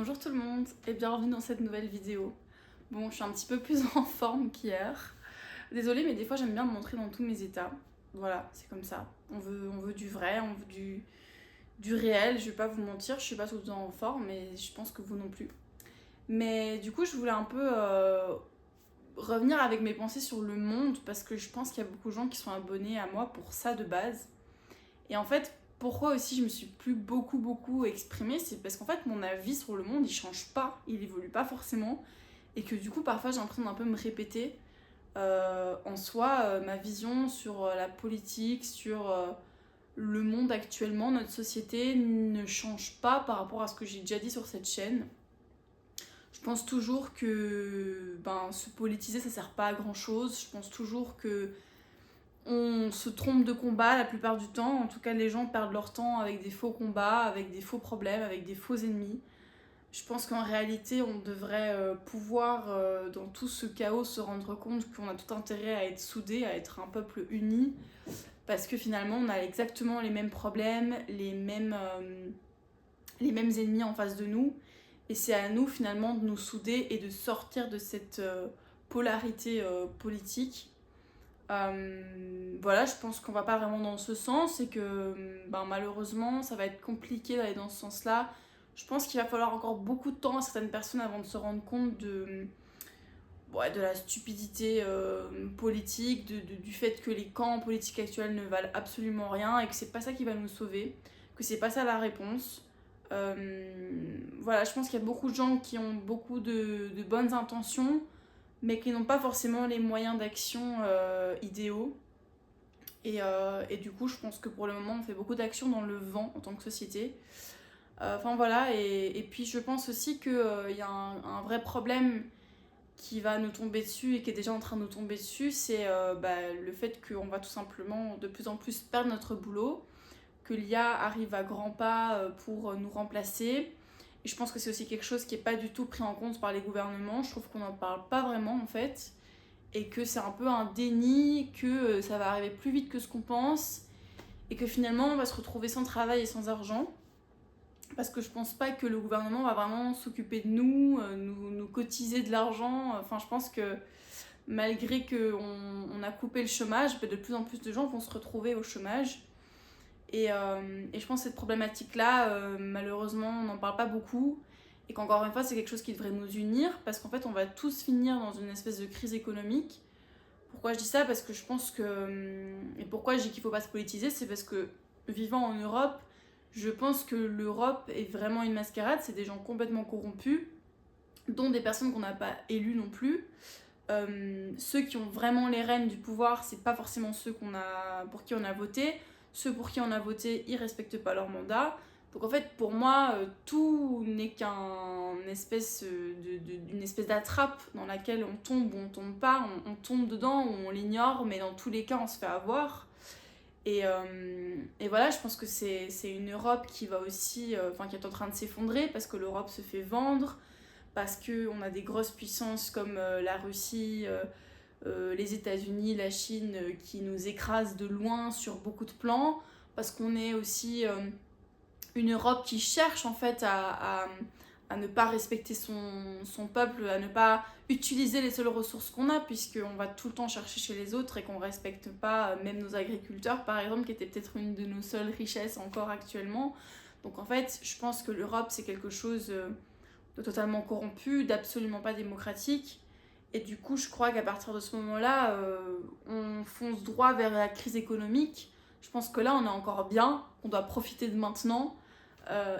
Bonjour tout le monde et bienvenue dans cette nouvelle vidéo. Bon, je suis un petit peu plus en forme qu'hier. Désolée, mais des fois j'aime bien me montrer dans tous mes états. Voilà, c'est comme ça. On veut du vrai, on veut du réel. Je vais pas vous mentir, je suis pas tout le temps en forme, mais je pense que vous non plus. Mais du coup, je voulais un peu revenir avec mes pensées sur le monde parce que je pense qu'il y a beaucoup de gens qui sont abonnés à moi pour ça de base. Et en fait, pourquoi aussi je me suis plus beaucoup exprimée, c'est parce qu'en fait mon avis sur le monde il change pas, il évolue pas forcément, et que du coup parfois j'ai l'impression d'un peu me répéter. En soi, ma vision sur la politique, sur le monde actuellement, notre société ne change pas par rapport à ce que j'ai déjà dit sur cette chaîne. Je pense toujours que se politiser ça sert pas à grand chose. Je pense toujours que on se trompe de combat la plupart du temps. En tout cas, les gens perdent leur temps avec des faux combats, avec des faux problèmes, avec des faux ennemis. Je pense qu'en réalité, on devrait pouvoir, dans tout ce chaos, se rendre compte qu'on a tout intérêt à être soudés, à être un peuple uni, parce que finalement, on a exactement les mêmes problèmes, les mêmes ennemis en face de nous, et c'est à nous finalement de nous souder et de sortir de cette polarité politique. Voilà, je pense qu'on va pas vraiment dans ce sens et que malheureusement ça va être compliqué d'aller dans ce sens-là. Je pense qu'il va falloir encore beaucoup de temps à certaines personnes avant de se rendre compte de la stupidité politique, du fait que les camps politiques actuels ne valent absolument rien et que c'est pas ça qui va nous sauver, que c'est pas ça la réponse. Voilà, je pense qu'il y a beaucoup de gens qui ont beaucoup de bonnes intentions mais qui n'ont pas forcément les moyens d'action idéaux. Et du coup, je pense que pour le moment, on fait beaucoup d'actions dans le vent en tant que société. Enfin voilà, et puis je pense aussi qu'il y a un vrai problème qui va nous tomber dessus et qui est déjà en train de nous tomber dessus, c'est le fait qu'on va tout simplement de plus en plus perdre notre boulot, que l'IA arrive à grands pas pour nous remplacer. Et je pense que c'est aussi quelque chose qui n'est pas du tout pris en compte par les gouvernements. Je trouve qu'on n'en parle pas vraiment en fait. Et que c'est un peu un déni, que ça va arriver plus vite que ce qu'on pense. Et que finalement on va se retrouver sans travail et sans argent. Parce que je pense pas que le gouvernement va vraiment s'occuper de nous, nous cotiser de l'argent. Enfin, je pense que malgré qu'on a coupé le chômage, de plus en plus de gens vont se retrouver au chômage. Et je pense que cette problématique-là, malheureusement, on n'en parle pas beaucoup. Et qu'encore une fois, c'est quelque chose qui devrait nous unir, parce qu'en fait, on va tous finir dans une espèce de crise économique. Pourquoi je dis ça? Parce que je pense que... Et pourquoi je dis qu'il ne faut pas se politiser? C'est parce que, vivant en Europe, je pense que l'Europe est vraiment une mascarade. C'est des gens complètement corrompus, dont des personnes qu'on n'a pas élues non plus. Ceux qui ont vraiment les rênes du pouvoir, c'est pas forcément ceux pour qui on a voté. Ceux pour qui on a voté, ils respectent pas leur mandat. Donc en fait, pour moi, tout n'est qu'une espèce d'attrape dans laquelle on tombe ou on tombe pas, on tombe dedans ou on l'ignore, mais dans tous les cas, on se fait avoir. Et voilà, je pense que c'est une Europe qui va aussi, qui est en train de s'effondrer parce que l'Europe se fait vendre, parce qu'on a des grosses puissances comme la Russie, les États-Unis, la Chine qui nous écrasent de loin sur beaucoup de plans, parce qu'on est aussi une Europe qui cherche en fait à ne pas respecter son peuple, à ne pas utiliser les seules ressources qu'on a, puisqu'on va tout le temps chercher chez les autres et qu'on ne respecte pas même nos agriculteurs, par exemple, qui étaient peut-être une de nos seules richesses encore actuellement. Donc en fait, je pense que l'Europe, c'est quelque chose de totalement corrompu, d'absolument pas démocratique. Et du coup, je crois qu'à partir de ce moment-là, on fonce droit vers la crise économique. Je pense que là, on est encore bien, on doit profiter de maintenant,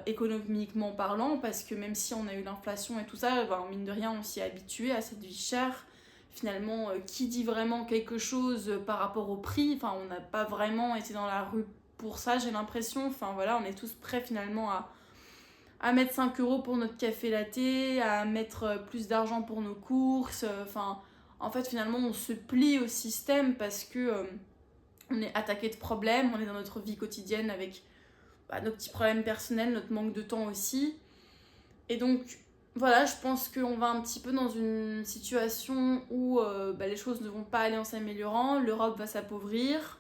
économiquement parlant, parce que même si on a eu l'inflation et tout ça, mine de rien, on s'y est habitué à cette vie chère. Finalement, qui dit vraiment quelque chose par rapport au prix? Enfin, on n'a pas vraiment été dans la rue pour ça, j'ai l'impression. Enfin, voilà, on est tous prêts finalement à mettre 5 euros pour notre café latte, à mettre plus d'argent pour nos courses. En fait, finalement, on se plie au système parce que on est attaqué de problèmes, on est dans notre vie quotidienne avec nos petits problèmes personnels, notre manque de temps aussi. Et donc, voilà, je pense qu'on va un petit peu dans une situation où les choses ne vont pas aller en s'améliorant, l'Europe va s'appauvrir.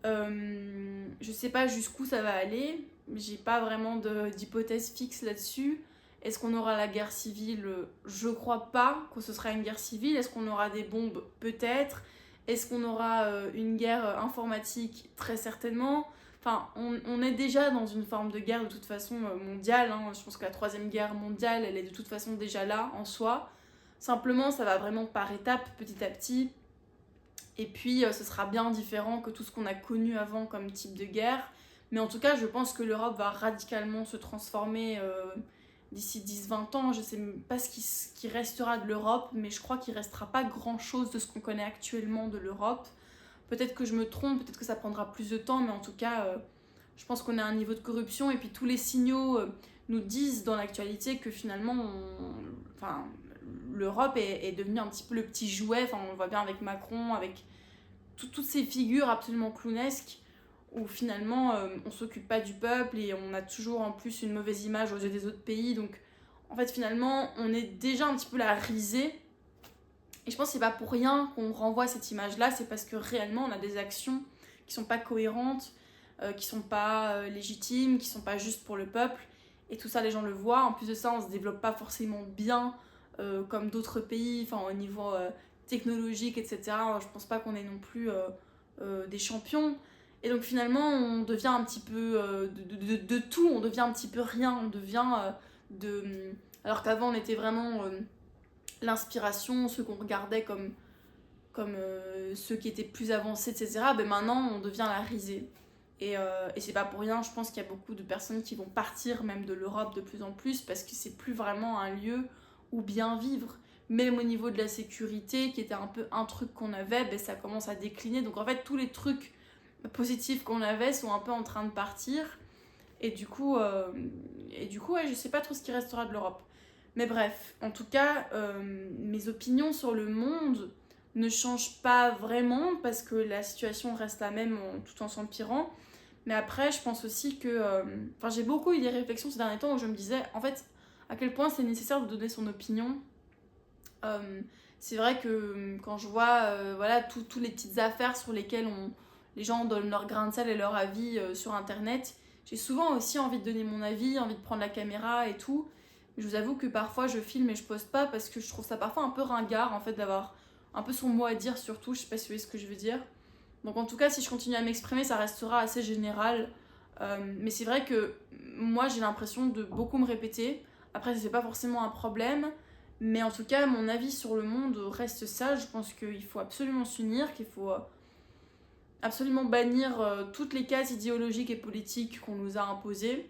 Je sais pas jusqu'où ça va aller, j'ai pas vraiment d'hypothèse fixe là-dessus. Est-ce qu'on aura la guerre civile? Je crois pas que ce sera une guerre civile. Est-ce qu'on aura des bombes? Peut-être. Est-ce qu'on aura une guerre informatique? Très certainement. Enfin, on est déjà dans une forme de guerre de toute façon mondiale. Hein. Je pense que la troisième guerre mondiale, elle est de toute façon déjà là en soi. Simplement, ça va vraiment par étapes, petit à petit. Et puis, ce sera bien différent que tout ce qu'on a connu avant comme type de guerre. Mais en tout cas, je pense que l'Europe va radicalement se transformer d'ici 10-20 ans. Je ne sais pas ce qui restera de l'Europe, mais je crois qu'il ne restera pas grand-chose de ce qu'on connaît actuellement de l'Europe. Peut-être que je me trompe, peut-être que ça prendra plus de temps, mais en tout cas, je pense qu'on a un niveau de corruption. Et puis tous les signaux nous disent dans l'actualité que finalement, enfin, l'Europe est devenue un petit peu le petit jouet. Enfin, on le voit bien avec Macron, avec toutes ces figures absolument clownesques où finalement on s'occupe pas du peuple et on a toujours en plus une mauvaise image aux yeux des autres pays. Donc en fait, finalement, on est déjà un petit peu la risée. Et je pense que c'est pas pour rien qu'on renvoie cette image-là, c'est parce que réellement on a des actions qui sont pas cohérentes, qui sont pas légitimes, qui sont pas justes pour le peuple. Et tout ça, les gens le voient. En plus de ça, on se développe pas forcément bien comme d'autres pays, enfin au niveau technologique, etc. Je pense pas qu'on est non plus des champions. Et donc finalement, on devient un petit peu de tout, on devient un petit peu rien, on devient de... Alors qu'avant, on était vraiment l'inspiration, ceux qu'on regardait comme ceux qui étaient plus avancés, etc. Ben maintenant, on devient la risée. Et c'est pas pour rien, je pense qu'il y a beaucoup de personnes qui vont partir même de l'Europe de plus en plus parce que c'est plus vraiment un lieu où bien vivre. Même au niveau de la sécurité, qui était un peu un truc qu'on avait, ben ça commence à décliner. Donc en fait, tous les trucs positifs qu'on avait sont un peu en train de partir. Et du coup, ouais, je sais pas trop ce qui restera de l'Europe. Mais bref, en tout cas, mes opinions sur le monde ne changent pas vraiment parce que la situation reste la même tout en s'empirant. Mais après, je pense aussi que... Enfin, j'ai beaucoup eu des réflexions ces derniers temps où je me disais, en fait, à quel point c'est nécessaire de donner son opinion. C'est vrai que quand je vois voilà, toutes les petites affaires sur lesquelles les gens donnent leur grain de sel et leur avis sur Internet, j'ai souvent aussi envie de donner mon avis, envie de prendre la caméra et tout. Je vous avoue que parfois je filme et je poste pas parce que je trouve ça parfois un peu ringard en fait d'avoir un peu son mot à dire sur tout, je sais pas si vous voyez ce que je veux dire. Donc en tout cas, si je continue à m'exprimer, ça restera assez général. Mais c'est vrai que moi j'ai l'impression de beaucoup me répéter. Après, c'est pas forcément un problème. Mais en tout cas, mon avis sur le monde reste ça. Je pense qu'il faut absolument s'unir, qu'il faut absolument bannir toutes les cases idéologiques et politiques qu'on nous a imposées.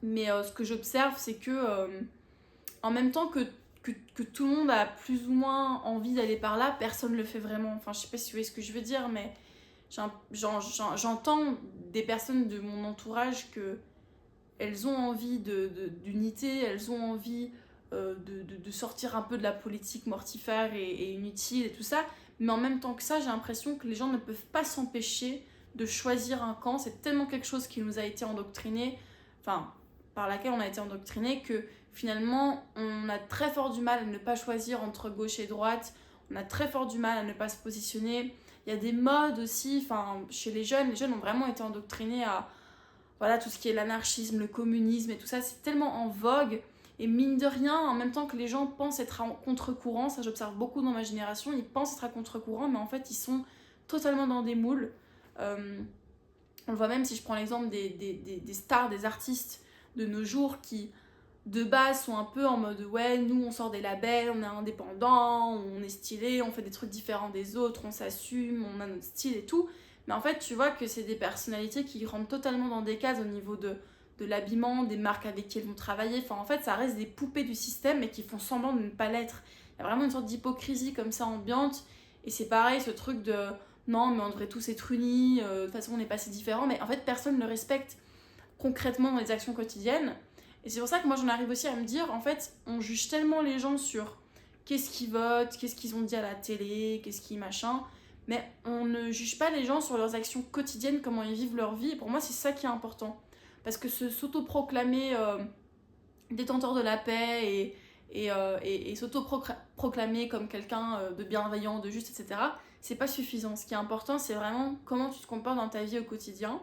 Mais ce que j'observe, c'est que en même temps que tout le monde a plus ou moins envie d'aller par là, personne ne le fait vraiment. Enfin, je sais pas si vous voyez ce que je veux dire, mais j'entends des personnes de mon entourage que elles ont envie d'unité, elles ont envie de sortir un peu de la politique mortifère et inutile et tout ça. Mais en même temps que ça, j'ai l'impression que les gens ne peuvent pas s'empêcher de choisir un camp. C'est tellement quelque chose qui nous a été endoctriné, enfin, par laquelle on a été endoctriné, que finalement, on a très fort du mal à ne pas choisir entre gauche et droite. On a très fort du mal à ne pas se positionner. Il y a des modes aussi, enfin, chez les jeunes ont vraiment été endoctrinés à voilà, tout ce qui est l'anarchisme, le communisme et tout ça, c'est tellement en vogue. Et mine de rien, en même temps que les gens pensent être à contre-courant, ça j'observe beaucoup dans ma génération, ils pensent être à contre-courant, mais en fait ils sont totalement dans des moules. On le voit même si je prends l'exemple des stars, des artistes de nos jours qui de base sont un peu en mode ouais, nous on sort des labels, on est indépendant, on est stylé, on fait des trucs différents des autres, on s'assume, on a notre style et tout. Mais en fait, tu vois que c'est des personnalités qui rentrent totalement dans des cases au niveau de l'habillement, des marques avec qui elles vont travailler. Enfin, en fait, ça reste des poupées du système mais qui font semblant de ne pas l'être. Il y a vraiment une sorte d'hypocrisie comme ça ambiante. Et c'est pareil, ce truc de non, mais on devrait tous être unis, de toute façon, on n'est pas si différents. Mais en fait, personne ne le respecte concrètement dans les actions quotidiennes. Et c'est pour ça que moi, j'en arrive aussi à me dire, en fait, on juge tellement les gens sur qu'est-ce qu'ils votent, qu'est-ce qu'ils ont dit à la télé, qu'est-ce qu'ils machin. Mais on ne juge pas les gens sur leurs actions quotidiennes, comment ils vivent leur vie. Et pour moi, c'est ça qui est important. Parce que s'autoproclamer détenteur de la paix et s'autoproclamer comme quelqu'un de bienveillant, de juste, etc., c'est pas suffisant. Ce qui est important, c'est vraiment comment tu te comportes dans ta vie au quotidien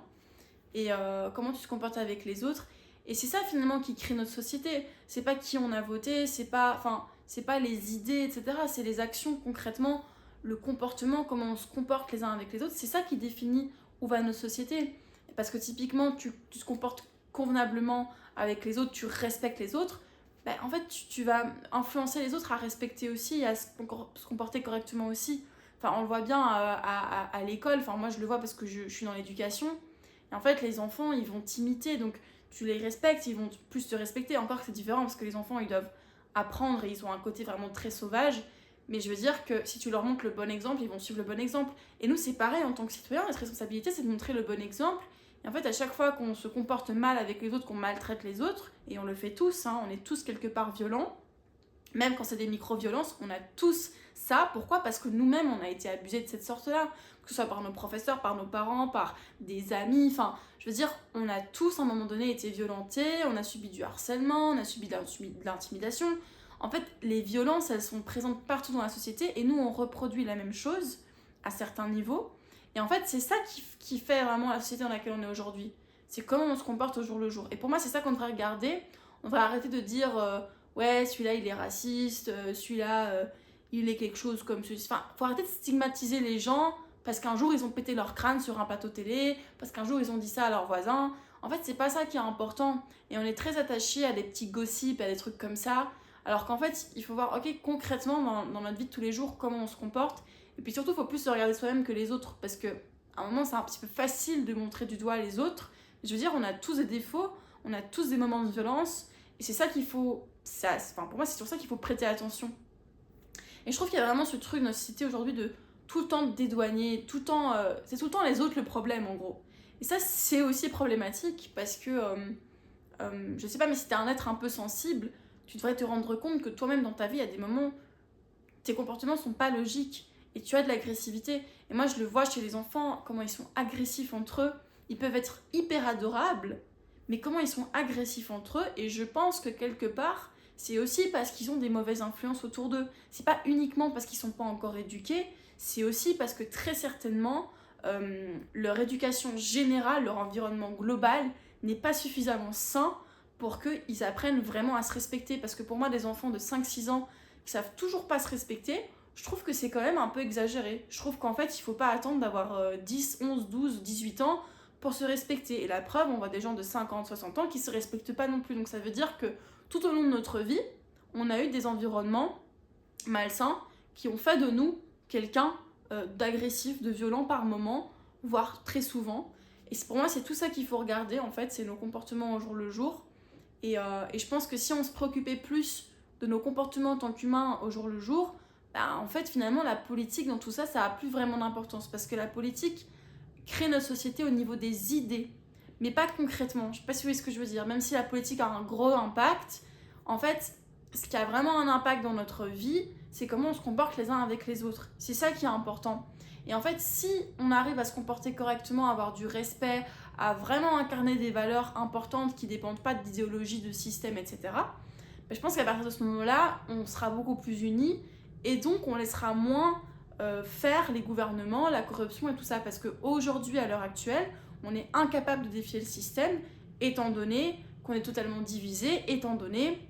et comment tu te comportes avec les autres. Et c'est ça finalement qui crée notre société. C'est pas qui on a voté, c'est pas les idées, etc. C'est les actions concrètement, le comportement, comment on se comporte les uns avec les autres. C'est ça qui définit où va notre société. Parce que typiquement, tu te comportes convenablement avec les autres, tu respectes les autres, ben, en fait, tu vas influencer les autres à respecter aussi et à se comporter correctement aussi. Enfin, on le voit bien à l'école. Enfin, moi, je le vois parce que je suis dans l'éducation. Et en fait, les enfants, ils vont t'imiter. Donc, tu les respectes, ils vont plus te respecter. Encore que c'est différent parce que les enfants, ils doivent apprendre et ils ont un côté vraiment très sauvage. Mais je veux dire que si tu leur montres le bon exemple, ils vont suivre le bon exemple. Et nous, c'est pareil en tant que citoyens. Notre responsabilité, c'est de montrer le bon exemple. Et en fait, à chaque fois qu'on se comporte mal avec les autres, qu'on maltraite les autres, et on le fait tous, hein, on est tous quelque part violents, même quand c'est des micro-violences, on a tous ça. Pourquoi ? Parce que nous-mêmes, on a été abusés de cette sorte-là. Que ce soit par nos professeurs, par nos parents, par des amis. Enfin, je veux dire, on a tous, à un moment donné, été violentés. On a subi du harcèlement, on a subi de l'intimidation. En fait, les violences, elles sont présentes partout dans la société. Et nous, on reproduit la même chose à certains niveaux. Et en fait, c'est ça qui fait vraiment la société dans laquelle on est aujourd'hui. C'est comment on se comporte au jour le jour. Et pour moi, c'est ça qu'on devrait regarder. On devrait arrêter de dire ouais, celui-là, il est raciste, celui-là, il est quelque chose comme ceci. Enfin, faut arrêter de stigmatiser les gens parce qu'un jour, ils ont pété leur crâne sur un plateau télé, parce qu'un jour, ils ont dit ça à leurs voisins. En fait, c'est pas ça qui est important. Et on est très attaché à des petits gossips, à des trucs comme ça. Alors qu'en fait, il faut voir, ok, concrètement, dans notre vie de tous les jours, comment on se comporte. Et puis surtout, il faut plus se regarder soi-même que les autres. Parce qu'à un moment, c'est un petit peu facile de montrer du doigt les autres. Je veux dire, on a tous des défauts, on a tous des moments de violence. Et c'est ça qu'il faut... pour moi, c'est sur ça qu'il faut prêter attention. Et je trouve qu'il y a vraiment ce truc dans notre société aujourd'hui de tout le temps dédouaner, c'est tout le temps les autres le problème, en gros. Et ça, c'est aussi problématique parce que... je sais pas, mais si t'es un être un peu sensible, tu devrais te rendre compte que toi-même, dans ta vie, il y a des moments... Tes comportements sont pas logiques. Et tu as de l'agressivité. Et moi, je le vois chez les enfants, comment ils sont agressifs entre eux. Ils peuvent être hyper adorables, mais comment ils sont agressifs entre eux. Et je pense que quelque part, c'est aussi parce qu'ils ont des mauvaises influences autour d'eux. C'est pas uniquement parce qu'ils sont pas encore éduqués, c'est aussi parce que très certainement, leur éducation générale, leur environnement global n'est pas suffisamment sain pour qu'ils apprennent vraiment à se respecter. Parce que pour moi, des enfants de 5-6 ans qui savent toujours pas se respecter, je trouve que c'est quand même un peu exagéré. Je trouve qu'en fait, il faut pas attendre d'avoir 10, 11, 12, 18 ans pour se respecter. Et la preuve, on voit des gens de 50, 60 ans qui se respectent pas non plus. Donc ça veut dire que tout au long de notre vie, on a eu des environnements malsains qui ont fait de nous quelqu'un d'agressif, de violent par moment, voire très souvent. Et pour moi, c'est tout ça qu'il faut regarder, en fait, c'est nos comportements au jour le jour. Et je pense que si on se préoccupait plus de nos comportements en tant qu'humains au jour le jour, bah, en fait, finalement, la politique dans tout ça, ça n'a plus vraiment d'importance. Parce que la politique crée notre société au niveau des idées, mais pas concrètement. Je sais pas si vous voyez ce que je veux dire. Même si la politique a un gros impact, en fait, ce qui a vraiment un impact dans notre vie, c'est comment on se comporte les uns avec les autres. C'est ça qui est important. Et en fait, si on arrive à se comporter correctement, à avoir du respect, à vraiment incarner des valeurs importantes qui ne dépendent pas d'idéologie, de système, etc., ben, je pense qu'à partir de ce moment-là, on sera beaucoup plus unis et donc on laissera moins faire les gouvernements, la corruption et tout ça. Parce qu'aujourd'hui, à l'heure actuelle, on est incapable de défier le système étant donné qu'on est totalement divisé, étant donné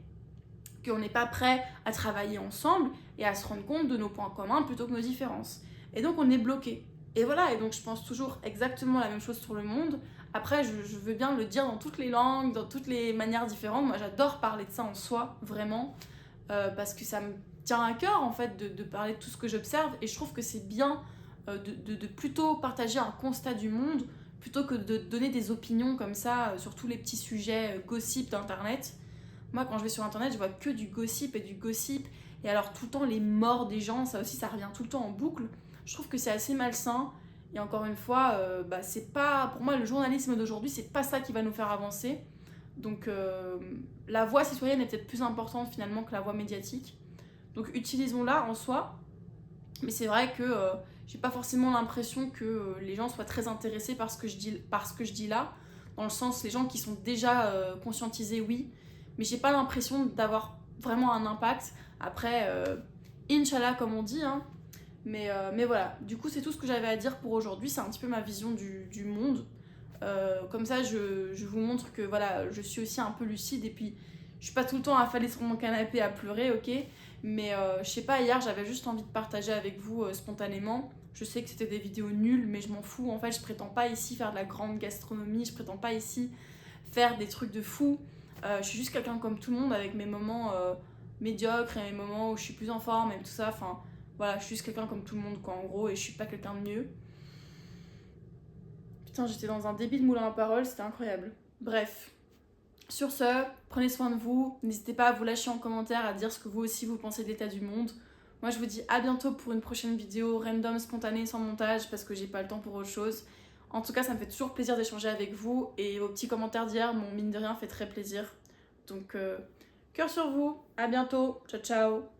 qu'on n'est pas prêt à travailler ensemble et à se rendre compte de nos points communs plutôt que nos différences. Et donc on est bloqué. Et voilà, et donc je pense toujours exactement la même chose sur le monde. Après, je veux bien le dire dans toutes les langues, dans toutes les manières différentes. Moi, j'adore parler de ça en soi, vraiment, parce que ça me tient à cœur, en fait, de parler de tout ce que j'observe. Et je trouve que c'est bien de plutôt partager un constat du monde plutôt que de donner des opinions comme ça sur tous les petits sujets gossip d'Internet. Moi, quand je vais sur Internet, je vois que du gossip et du gossip. Et alors, tout le temps, les morts des gens, ça aussi, ça revient tout le temps en boucle. Je trouve que c'est assez malsain. Et encore une fois, c'est pas... Pour moi, le journalisme d'aujourd'hui, c'est pas ça qui va nous faire avancer. Donc, la voix citoyenne est peut-être plus importante, finalement, que la voix médiatique. Donc, utilisons-la en soi. Mais c'est vrai que j'ai pas forcément l'impression que les gens soient très intéressés par ce que je dis là. Dans le sens, les gens qui sont déjà conscientisés, oui. Mais j'ai pas l'impression d'avoir vraiment un impact. Après, Inch'Allah, comme on dit, hein. Mais voilà, du coup, c'est tout ce que j'avais à dire pour aujourd'hui. C'est un petit peu ma vision du monde. Comme ça, je vous montre que voilà, je suis aussi un peu lucide et puis je suis pas tout le temps affalée sur mon canapé à pleurer, ok? Mais je sais pas, hier j'avais juste envie de partager avec vous spontanément. Je sais que c'était des vidéos nulles, mais je m'en fous. En fait, je prétends pas ici faire de la grande gastronomie, je prétends pas ici faire des trucs de fou. Je suis juste quelqu'un comme tout le monde avec mes moments médiocres et mes moments où je suis plus en forme et tout ça. Enfin, voilà, je suis juste quelqu'un comme tout le monde, quoi, en gros, et je suis pas quelqu'un de mieux. Putain, j'étais dans un débit de moulin à parole, c'était incroyable. Bref. Sur ce, prenez soin de vous. N'hésitez pas à vous lâcher en commentaire, à dire ce que vous aussi vous pensez de l'état du monde. Moi, je vous dis à bientôt pour une prochaine vidéo random, spontanée, sans montage, parce que j'ai pas le temps pour autre chose. En tout cas, ça me fait toujours plaisir d'échanger avec vous et vos petits commentaires d'hier m'ont mine de rien fait très plaisir. Donc, cœur sur vous, à bientôt, ciao ciao.